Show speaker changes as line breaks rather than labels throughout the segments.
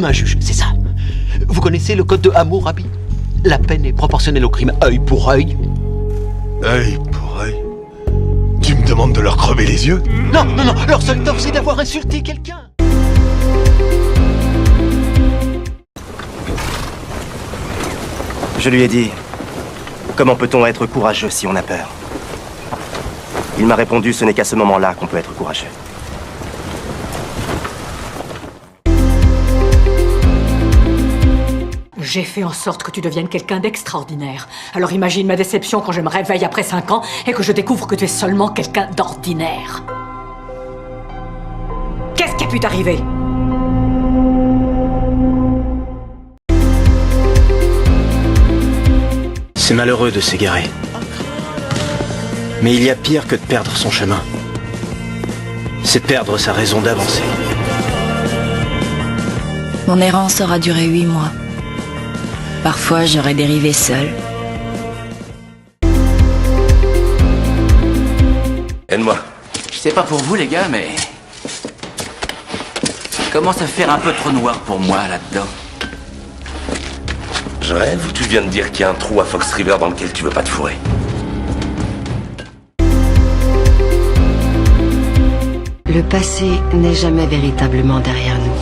comme un juge, c'est ça. Vous connaissez le code de Hammurabi? La peine est proportionnelle au crime, œil pour œil.
Œil pour œil? Tu me demandes de leur crever les yeux?
Non, leur seul tort c'est d'avoir insulté quelqu'un.
Je lui ai dit, comment peut-on être courageux si on a peur? Il m'a répondu, ce n'est qu'à ce moment-là qu'on peut être courageux.
J'ai fait en sorte que tu deviennes quelqu'un d'extraordinaire. Alors imagine ma déception quand je me réveille après 5 ans et que je découvre que tu es seulement quelqu'un d'ordinaire. Qu'est-ce qui a pu t'arriver?
C'est malheureux de s'égarer. Mais il y a pire que de perdre son chemin. C'est perdre sa raison d'avancer.
Mon errance aura duré 8 mois. Parfois, j'aurais dérivé seul.
Aide-moi. Je sais pas pour vous, les gars, mais... commence à faire un peu trop noir pour moi, là-dedans.
Je rêve ou tu viens de dire qu'il y a un trou à Fox River dans lequel tu veux pas te fourrer?
Le passé n'est jamais véritablement derrière nous.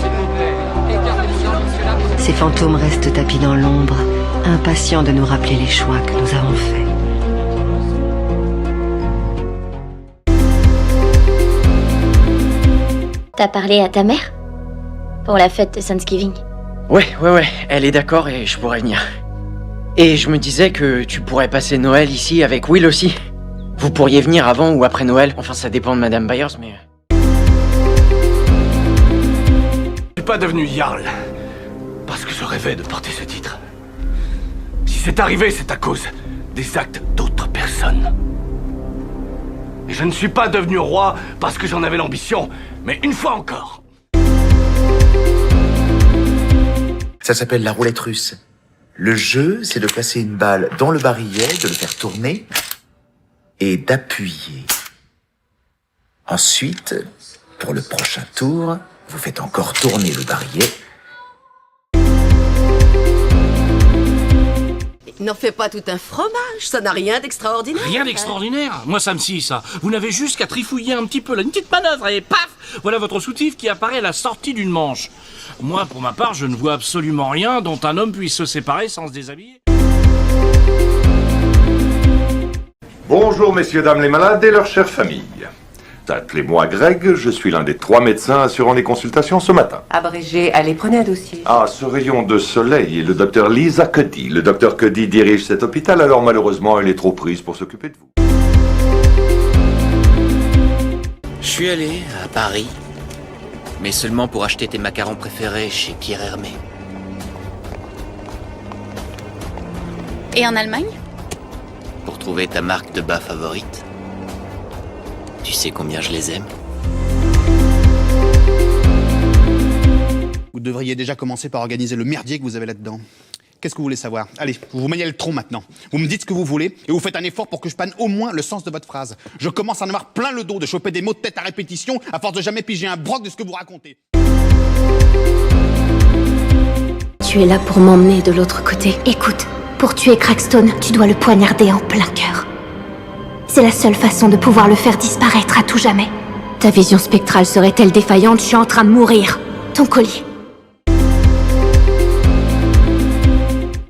Ces fantômes restent tapis dans l'ombre, impatients de nous rappeler les choix que nous avons faits.
T'as parlé à ta mère? Pour la fête de Thanksgiving?
Ouais, elle est d'accord et je pourrais venir. Et je me disais que tu pourrais passer Noël ici avec Will aussi. Vous pourriez venir avant ou après Noël, enfin ça dépend de Madame Byers, mais...
Je suis pas devenu Jarl parce que je rêvais de porter ce titre. Si c'est arrivé, c'est à cause des actes d'autres personnes. Et je ne suis pas devenu roi parce que j'en avais l'ambition, mais une fois encore.
Ça s'appelle la roulette russe. Le jeu, c'est de placer une balle dans le barillet, de le faire tourner et d'appuyer. Ensuite, pour le prochain tour, vous faites encore tourner le barillet.
N'en fais pas tout un fromage, ça n'a rien d'extraordinaire.
Rien d'extraordinaire? Moi ça me scie ça. Vous n'avez juste qu'à trifouiller un petit peu là, une petite manœuvre et paf, voilà votre soutif qui apparaît à la sortie d'une manche. Moi pour ma part je ne vois absolument rien dont un homme puisse se séparer sans se déshabiller.
Bonjour messieurs, dames les malades et leurs chères familles. Appelez-moi Greg, je suis l'un des 3 médecins assurant les consultations ce matin.
Abrégé, allez, prenez un dossier.
Ah, ce rayon de soleil est le docteur Lisa Cuddy. Le docteur Cuddy dirige cet hôpital, alors malheureusement elle est trop prise pour s'occuper de vous.
Je suis allé à Paris, mais seulement pour acheter tes macarons préférés chez Pierre Hermé.
Et en Allemagne?
Pour trouver ta marque de bas favorite. Tu sais combien je les aime?
Vous devriez déjà commencer par organiser le merdier que vous avez là-dedans. Qu'est-ce que vous voulez savoir? Allez, vous vous maniez le tronc maintenant. Vous me dites ce que vous voulez et vous faites un effort pour que je panne au moins le sens de votre phrase. Je commence à en avoir plein le dos de choper des mots de tête à répétition à force de jamais piger un broc de ce que vous racontez.
Tu es là pour m'emmener de l'autre côté. Écoute, pour tuer Crackstone, tu dois le poignarder en plein cœur. C'est la seule façon de pouvoir le faire disparaître à tout jamais. Ta vision spectrale serait-elle défaillante? Je suis en train de mourir. Ton collier.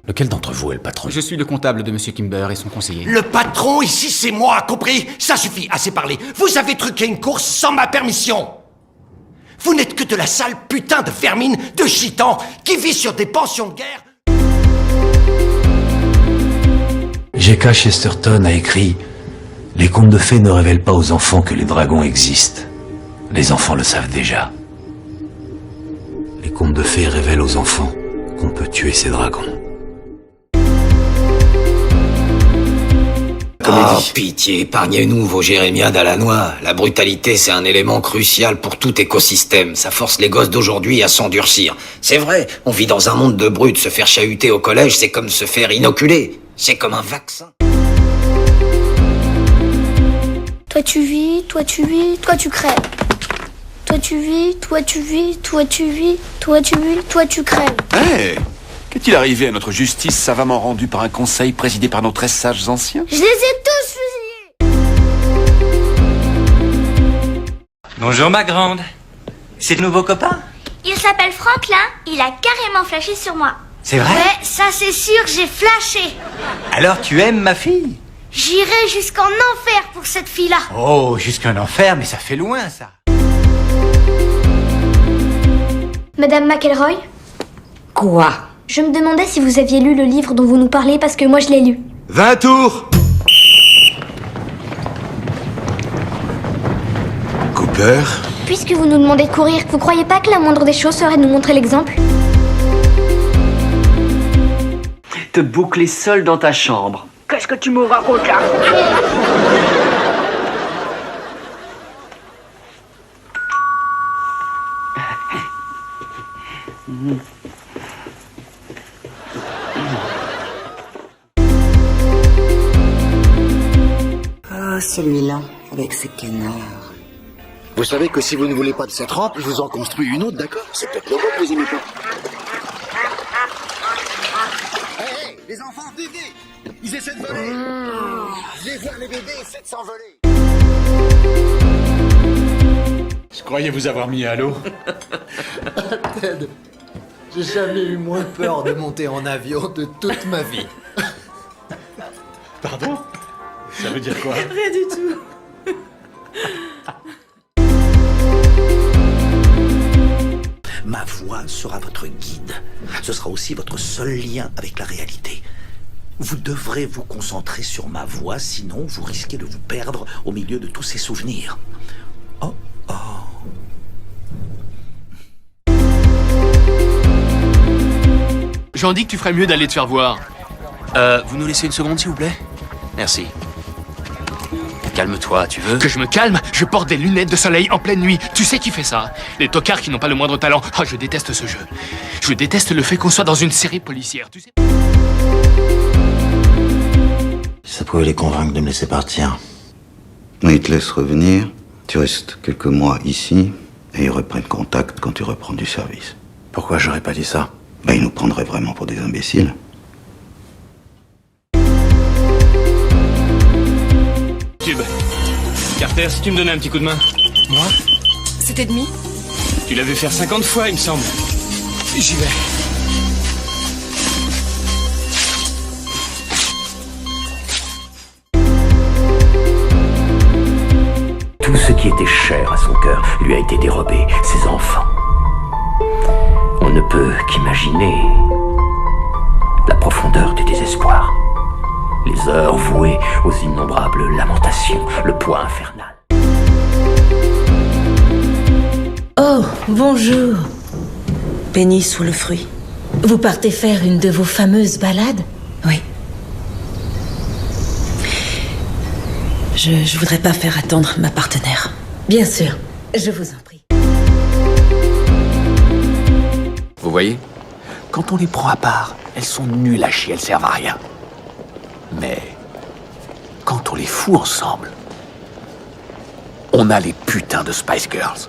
Lequel d'entre vous est le patron?
Je suis le comptable de Monsieur Kimber et son conseiller.
Le patron ici, c'est moi, compris? Ça suffit, assez parlé. Vous avez truqué une course sans ma permission. Vous n'êtes que de la sale putain de vermine de gitan qui vit sur des pensions de guerre.
J.K. Chesterton a écrit: les contes de fées ne révèlent pas aux enfants que les dragons existent. Les enfants le savent déjà. Les contes de fées révèlent aux enfants qu'on peut tuer ces dragons.
Oh, pitié, épargnez-nous vos jérémiades à la noix. La brutalité, c'est un élément crucial pour tout écosystème. Ça force les gosses d'aujourd'hui à s'endurcir. C'est vrai, on vit dans un monde de brutes. Se faire chahuter au collège, c'est comme se faire inoculer. C'est comme un vaccin.
Toi tu vis, toi tu vis, toi tu crèves. Toi tu vis, toi tu vis, toi tu vis, toi tu vis, toi tu crèves.
Hé, qu'est-il arrivé à notre justice savamment rendue par un conseil présidé par nos 13 sages anciens?
Je les ai tous fusillés.
Bonjour ma grande. C'est de nouveaux copains?
Il s'appelle Franklin, il a carrément flashé sur moi.
C'est vrai?
Ouais, ça c'est sûr, j'ai flashé.
Alors tu aimes ma fille?
J'irai jusqu'en enfer pour cette fille-là.
Oh, jusqu'en enfer, mais ça fait loin ça.
Madame McElroy?
Quoi?
Je me demandais si vous aviez lu le livre dont vous nous parlez parce que moi je l'ai lu.
20 tours. Cooper.
Puisque vous nous demandez de courir, vous croyez pas que la moindre des choses serait de nous montrer l'exemple?
Te boucler seul dans ta chambre. Qu'est-ce que tu me racontes là?
Ah, celui-là, avec ses canards. Vous savez que si vous ne voulez pas de cette rampe, je vous en construis une autre, d'accord? C'est peut-être le vôtre que vous aimez pas. Hé, les enfants, venez! Ils essaient de voler! Je les vois, les bébés essaient de s'envoler!
Je croyais vous avoir mis à l'eau.
Ted, j'ai jamais eu moins peur de monter en avion de toute ma vie.
Pardon? Ça veut dire quoi?
Rien du tout.
Ma voix sera votre guide. Ce sera aussi votre seul lien avec la réalité. Vous devrez vous concentrer sur ma voix, sinon vous risquez de vous perdre au milieu de tous ces souvenirs. Oh, oh.
J'en dis que tu ferais mieux d'aller te faire voir.
Vous nous laissez une seconde, s'il vous plaît? Merci. Calme-toi, tu veux?
Que je me calme? Je porte des lunettes de soleil en pleine nuit. Tu sais qui fait ça? Les tocards qui n'ont pas le moindre talent. Oh, je déteste ce jeu. Je déteste le fait qu'on soit dans une série policière, tu sais.
Ça pouvait les convaincre de me laisser partir. Ils te laissent revenir, tu restes quelques mois ici, et ils reprennent contact quand tu reprends du service.
Pourquoi j'aurais pas dit ça?
Ben, ils nous prendraient vraiment pour des imbéciles.
Tube. Carter, si tu me donnais un petit coup de main. Moi?
C'était demi?
Tu l'as vu faire 50 fois, il me semble. J'y vais.
Tout ce qui était cher à son cœur lui a été dérobé, ses enfants. On ne peut qu'imaginer la profondeur du désespoir. Les heures vouées aux innombrables lamentations, le poids infernal.
Oh, bonjour. Béni soit le fruit. Vous partez faire une de vos fameuses balades? Oui. Je voudrais pas faire attendre ma partenaire. Bien sûr, je vous en prie.
Vous voyez? Quand on les prend à part, elles sont nulles à chier, elles servent à rien. Mais quand on les fout ensemble, on a les putains de Spice Girls.